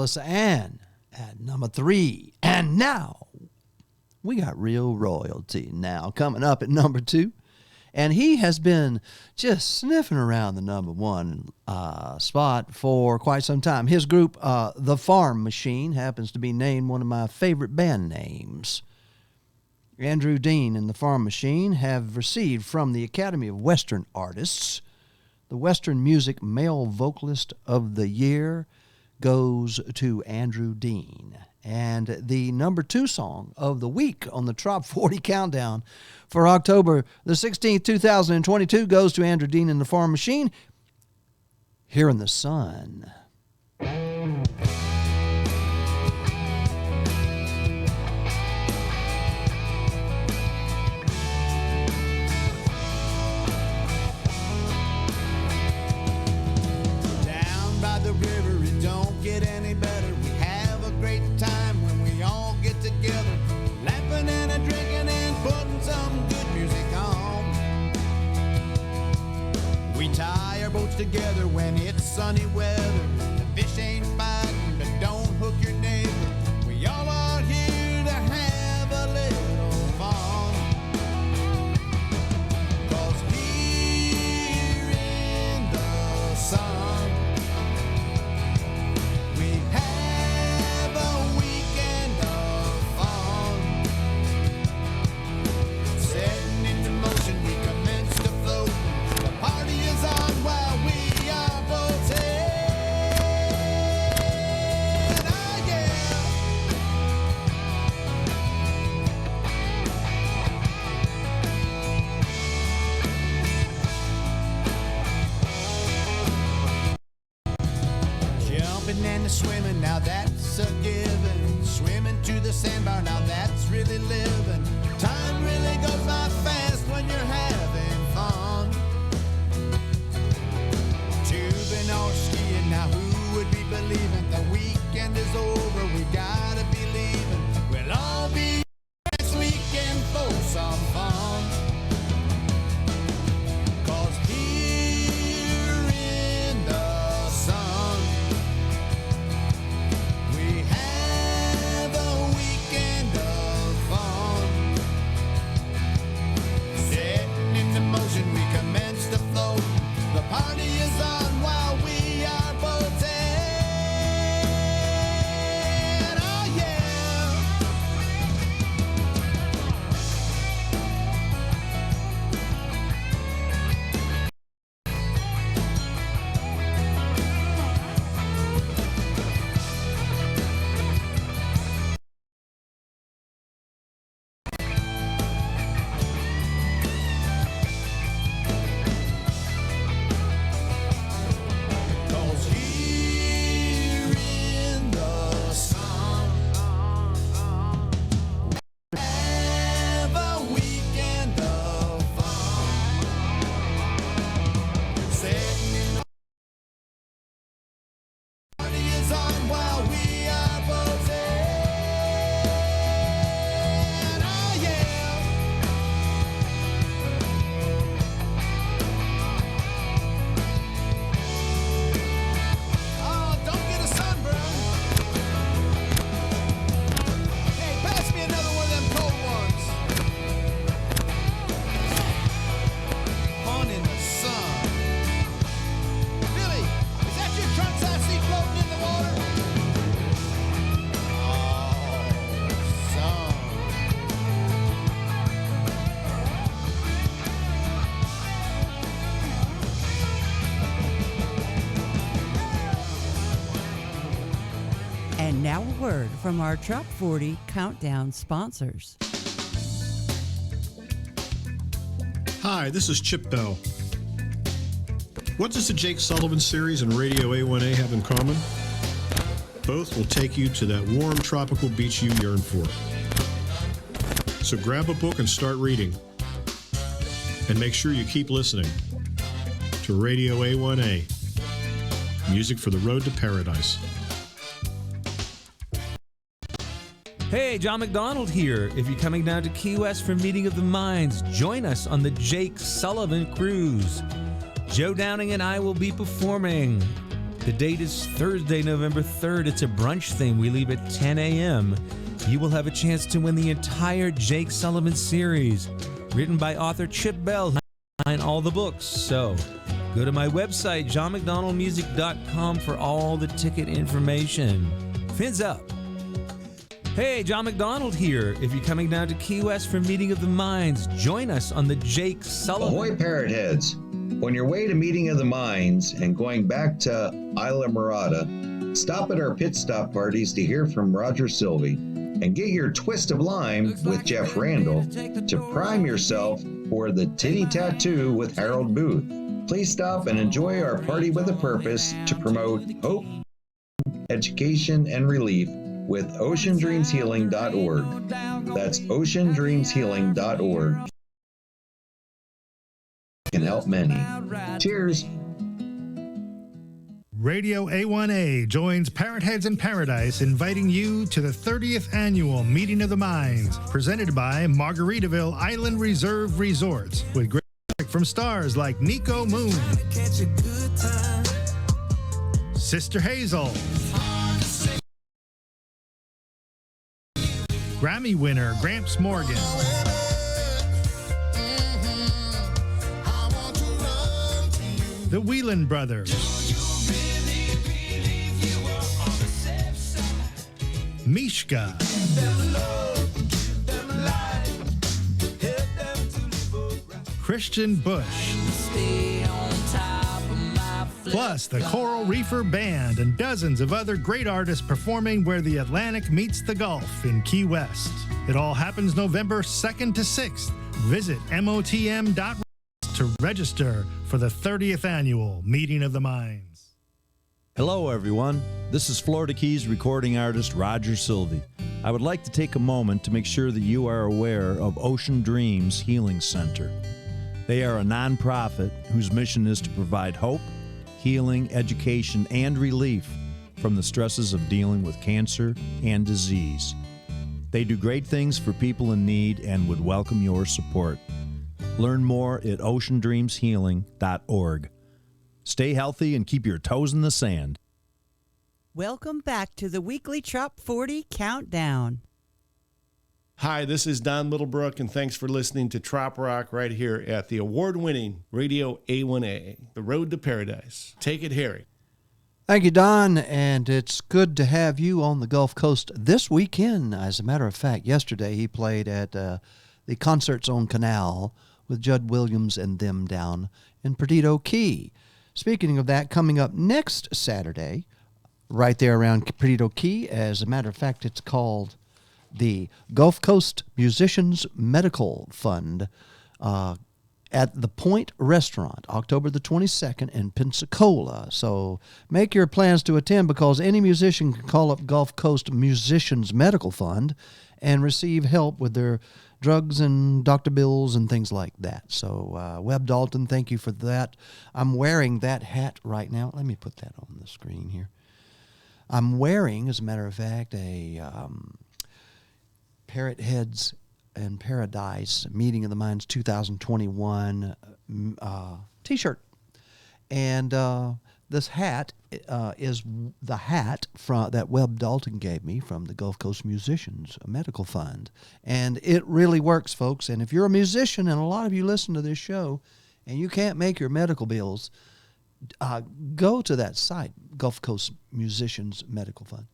Melissa Ann at number 3. And now we got Real Royalty now coming up at number 2. And he has been just sniffing around the number 1 spot for quite some time. His group, The Farm Machine, happens to be named one of my favorite band names. Andrew Dean and The Farm Machine have received from the Academy of Western Artists the Western Music Male Vocalist of the Year goes to Andrew Dean. And the number 2 song of the week on the Trop 40 Countdown for October the 16th, 2022 goes to Andrew Dean and the Farm Machine, Here in the Sun. together when it's sunny weather. The fish ain't biting, but don't hook your neighbor. We all are here to have a little fun. 'Cause here in the sun, we have a weekend of fun. Setting into motion, we commence to float. The party is on while we are both in. Oh yeah. Jumping and swimming, now that's a given. Swimming to the sandbar, now that's really living. Time really goes by fast when you're having fun. Tubing or skiing, now who would be believing the weekend is over? We gotta be leaving. We'll all be next weekend for some fun. 'Cause here in the sun, we have a weekend of fun. Setting into motion, we commence to float. The party is on while we are both in. Oh yeah. Cause here in the sun, have a weekend of fun. Setting in the party is on while we are both in. Oh yeah. Oh, don't get a sunburn. Hey, pass me another one of them cold ones. Fun in the sun. Billy, is that your trunks I see floating in the water? Oh, sun. And now a word from our Trop 40 Countdown sponsors. Hi, this is Chip Bell. What does the Jake Sullivan series and Radio A1A have in common? Both will take you to that warm tropical beach you yearn for. So grab a book and start reading. And make sure you keep listening to Radio A1A, music for the road to paradise. Hey, John McDonald here. If you're coming down to Key West for Meeting of the Minds, join us on the Jake Sullivan Cruise. Joe Downing and I will be performing. The date is Thursday, November 3rd. It's a brunch thing. We leave at 10 a.m. You will have a chance to win the entire Jake Sullivan series, written by author Chip Bell, who behind all the books. So go to my website, johnmcdonaldmusic.com, for all the ticket information. Fins up. Hey, John McDonald here. If you're coming down to Key West for Meeting of the Minds, join us on the Jake Sullivan. Ahoy, Parrot Heads. On your way to Meeting of the Minds and going back to Isla Mirada, stop at our pit stop parties to hear from Roger Sylvie and get your twist of lime with Jeff Randall to prime yourself for the Titty Tattoo with Harold Booth. Please stop and enjoy our party with a purpose to promote hope, education, and relief with oceandreamshealing.org. That's oceandreamshealing.org. Can help many. Cheers. Radio A1A joins Parrot Heads in Paradise, inviting you to the 30th Annual Meeting of the Minds, presented by Margaritaville Island Reserve Resorts, with great music from stars like Nico Moon, Sister Hazel, Grammy winner Gramps Morgan, the Whelan Brothers, Mishka, Christian Bush, plus the Coral Reefer Band and dozens of other great artists performing where the Atlantic meets the Gulf in Key West. It all happens November 2nd to 6th. Visit motm.com to register for the 30th annual Meeting of the Minds. Hello, everyone. This is Florida Keys recording artist Roger Sylvie. I would like to take a moment to make sure that you are aware of Ocean Dreams Healing Center. They are a nonprofit whose mission is to provide hope, healing, education, and relief from the stresses of dealing with cancer and disease. They do great things for people in need and would welcome your support. Learn more at oceandreamshealing.org. Stay healthy and keep your toes in the sand. Welcome back to the weekly Trop 40 Countdown. Hi, this is Don Middlebrook, and thanks for listening to Trop Rock right here at the award-winning Radio A1A, The Road to Paradise. Take it, Harry. Thank you, Don, and it's good to have you on the Gulf Coast this weekend. As a matter of fact, yesterday he played at the Concerts on Canal with Judd Williams and them down in Perdido Key. Speaking of that, coming up next Saturday, right there around Perdido Key, as a matter of fact, it's called the Gulf Coast Musicians Medical Fund at the Point Restaurant, October the 22nd in Pensacola. So make your plans to attend, because any musician can call up Gulf Coast Musicians Medical Fund and receive help with their drugs and doctor bills and things like that. So Webb Dalton, thank you for that. I'm wearing that hat right now. Let me put that on the screen here. I'm wearing, as a matter of fact, a Parrot Heads and Paradise Meeting of the Minds 2021 t-shirt. And this hat is the hat that Webb Dalton gave me from the Gulf Coast Musicians Medical Fund. And it really works, folks. And if you're a musician, and a lot of you listen to this show, and you can't make your medical bills, go to that site, Gulf Coast Musicians Medical Fund,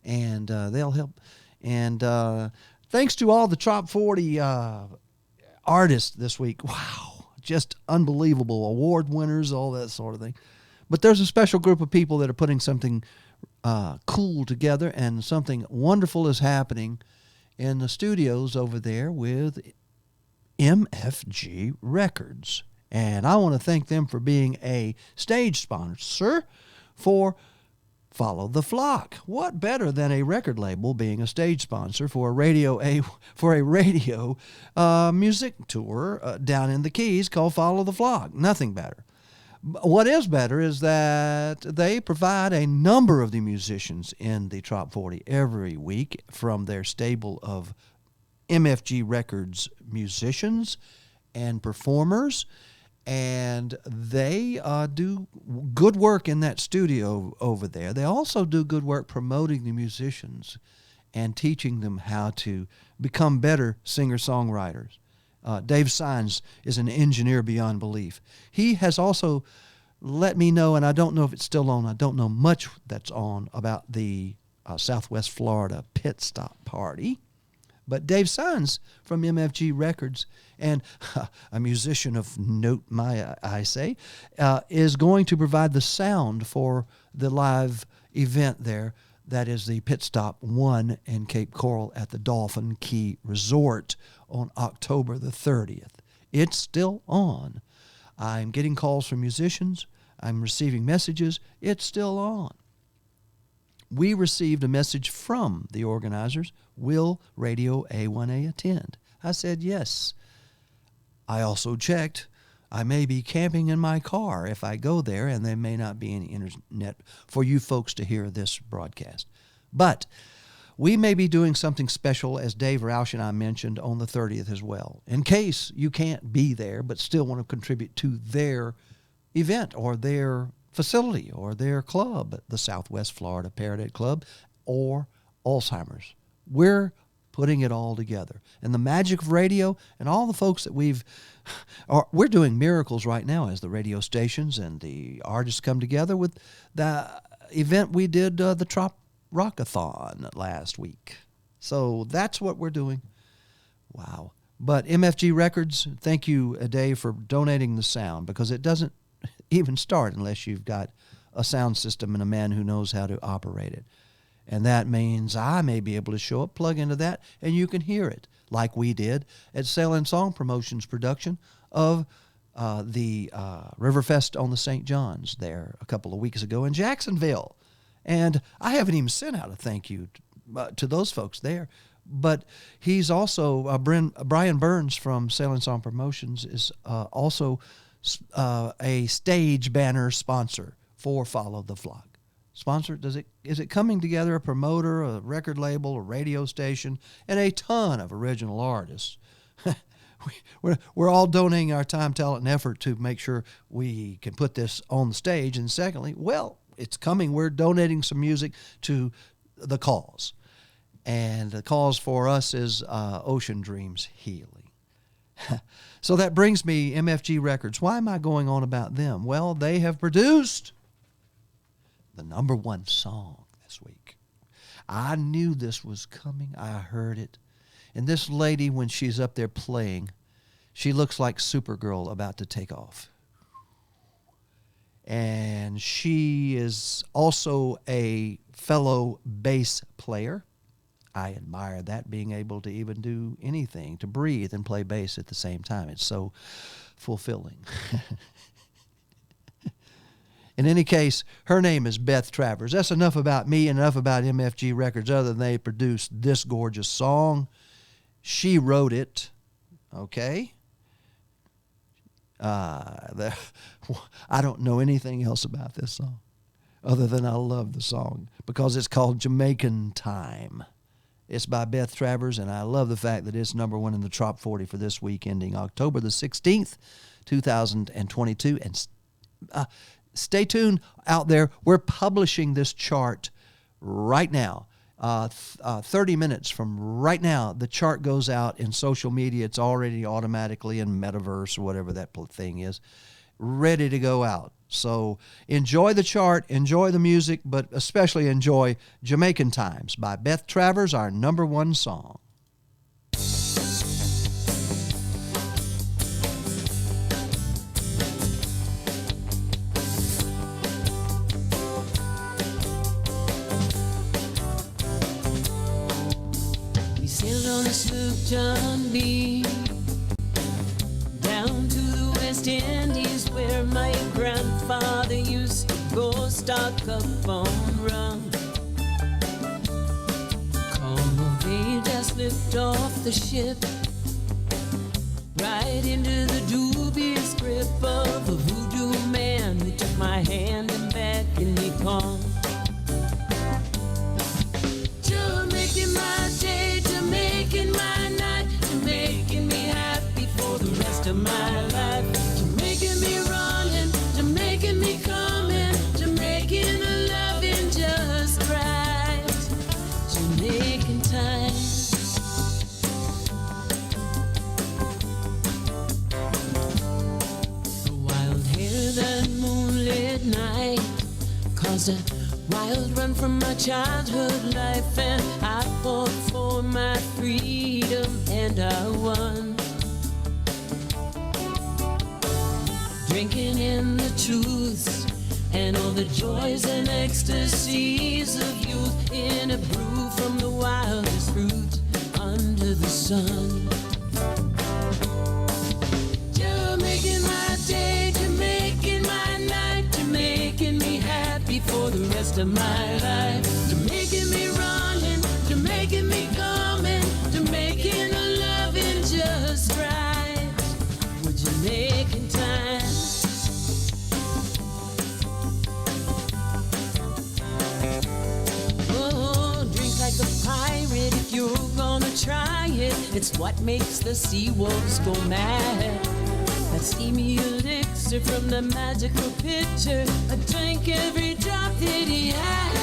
and they'll help. And thanks to all the Trop 40 artists this week. Wow, just unbelievable. Award winners, all that sort of thing. But there's a special group of people that are putting something cool together, and something wonderful is happening in the studios over there with MFG Records. And I want to thank them for being a stage sponsor for Follow the Flock. What better than a record label being a stage sponsor for a radio music tour down in the Keys called Follow the Flock? Nothing better. What is better is that they provide a number of the musicians in the Trop 40 every week from their stable of MFG Records musicians and performers. And they do good work in that studio over there. They also do good work promoting the musicians and teaching them how to become better singer-songwriters. Dave Sines is an engineer beyond belief. He has also let me know, and I don't know if it's still on, I don't know much that's on about the Southwest Florida pit stop party. But Dave Sines from MFG Records, and a musician of note, I say, is going to provide the sound for the live event there. That is the Pit Stop 1 in Cape Coral at the Dolphin Key Resort on October the 30th. It's still on. I'm getting calls from musicians. I'm receiving messages. It's still on. We received a message from the organizers. Will Radio A1A attend? I said yes. I also checked. I may be camping in my car if I go there, and there may not be any internet for you folks to hear this broadcast. But we may be doing something special, as Dave Roush and I mentioned, on the 30th as well. In case you can't be there but still want to contribute to their event or their facility or their club, the Southwest Florida Paradise Club or Alzheimer's. We're putting it all together. And the magic of radio and all the folks that we're doing miracles right now as the radio stations and the artists come together with the event we did, the Trop Rockathon last week. So that's what we're doing. Wow. But MFG Records, thank you, Dave, for donating the sound, because it doesn't even start unless you've got a sound system and a man who knows how to operate it. And that means I may be able to show up, plug into that, and you can hear it, like we did at Sail and Song Promotions production of the Riverfest on the St. John's there a couple of weeks ago in Jacksonville. And I haven't even sent out a thank you to those folks there. But he's also, Brian Burns from Sail and Song Promotions is also a stage banner sponsor for Follow the Flock. Sponsor, is it coming together, a promoter, a record label, a radio station, and a ton of original artists. We're all donating our time, talent, and effort to make sure we can put this on the stage. And secondly, well, it's coming. We're donating some music to the cause. And the cause for us is Ocean Dreams Healing. So that brings me MFG Records. Why am I going on about them? Well, they have produced the #1 song this week. I knew this was coming. I heard it. And this lady, when she's up there playing, she looks like Supergirl about to take off. And she is also a fellow bass player. I admire that, being able to even do anything, to breathe and play bass at the same time. It's so fulfilling. In any case, her name is Beth Travers. That's enough about me and enough about MFG Records, other than they produced this gorgeous song. She wrote it, okay? I don't know anything else about this song other than I love the song because it's called Jamaican Time. It's by Beth Travers, and I love the fact that it's #1 in the Trop 40 for this week ending October the 16th, 2022. And stay tuned out there. We're publishing this chart right now. 30 minutes from right now, the chart goes out in social media. It's already automatically in Metaverse or whatever that thing is, ready to go out. So enjoy the chart, enjoy the music, but especially enjoy Jamaican Times by Beth Travers, our #1 song. On the sloop John B down to the West Indies, where my grandfather used to go stock up on rum. Como they just lift off the ship right into the dubious grip of a voodoo man who took my hand and back in me palm. Making my day, to making my night, to making me happy for the rest of my life, to making me running, to making me coming, to making the loving just right, to making time. The wild hair that moonlit night caused a wild run from my childhood life, and I fought for my freedom and I won. Drinking in the truths and all the joys and ecstasies of youth in a brew from the wildest fruit under the sun. Making my day, to making my night, to making me happy for the rest of my life, to making me running, to making me coming, to making the loving just right. Would you making time? Oh, drink like a pirate It's what makes the sea wolves go mad. That steamy elixir from the magical pitcher, I drank every drop that he had.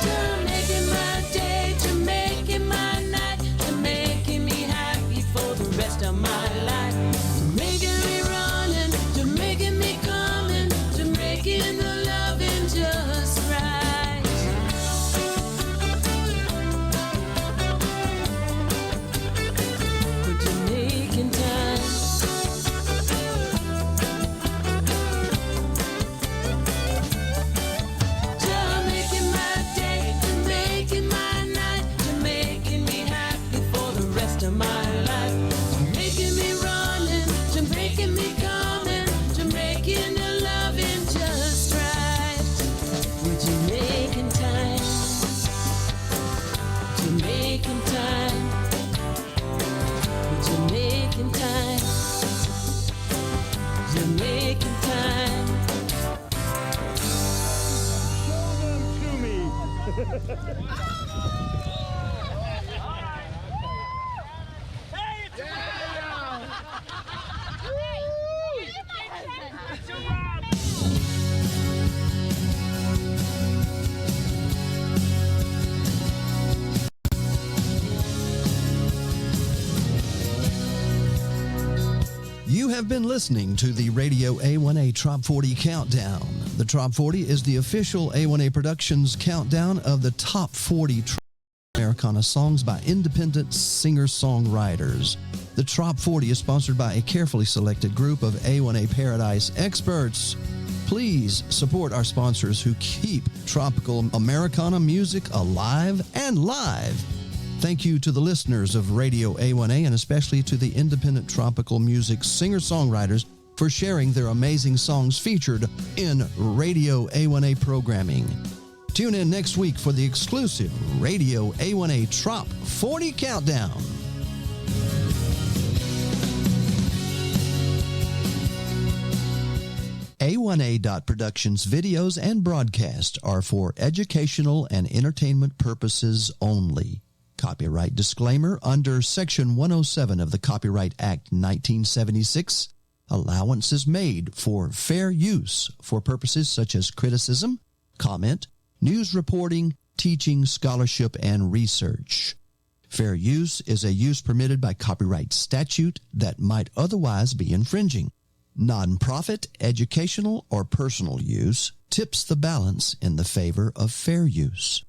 You're making my day, you're making my night, you're making me happy for the rest of my life. You're making me running, you're making me coming, you're making the loving just right. You have been listening to the Radio A1A Trop 40 Countdown. The Trop 40 is the official A1A Productions countdown of the top 40 Americana songs by independent singer-songwriters. The Trop 40 is sponsored by a carefully selected group of A1A Paradise experts. Please support our sponsors who keep tropical Americana music alive and live. Thank you to the listeners of Radio A1A and especially to the independent tropical music singer-songwriters for sharing their amazing songs featured in Radio A1A programming. Tune in next week for the exclusive Radio A1A Trop 40 Countdown. A1A.Productions videos and broadcasts are for educational and entertainment purposes only. Copyright disclaimer under Section 107 of the Copyright Act 1976. Allowance is made for fair use for purposes such as criticism, comment, news reporting, teaching, scholarship, and research. Fair use is a use permitted by copyright statute that might otherwise be infringing. Non-profit, educational, or personal use tips the balance in the favor of fair use.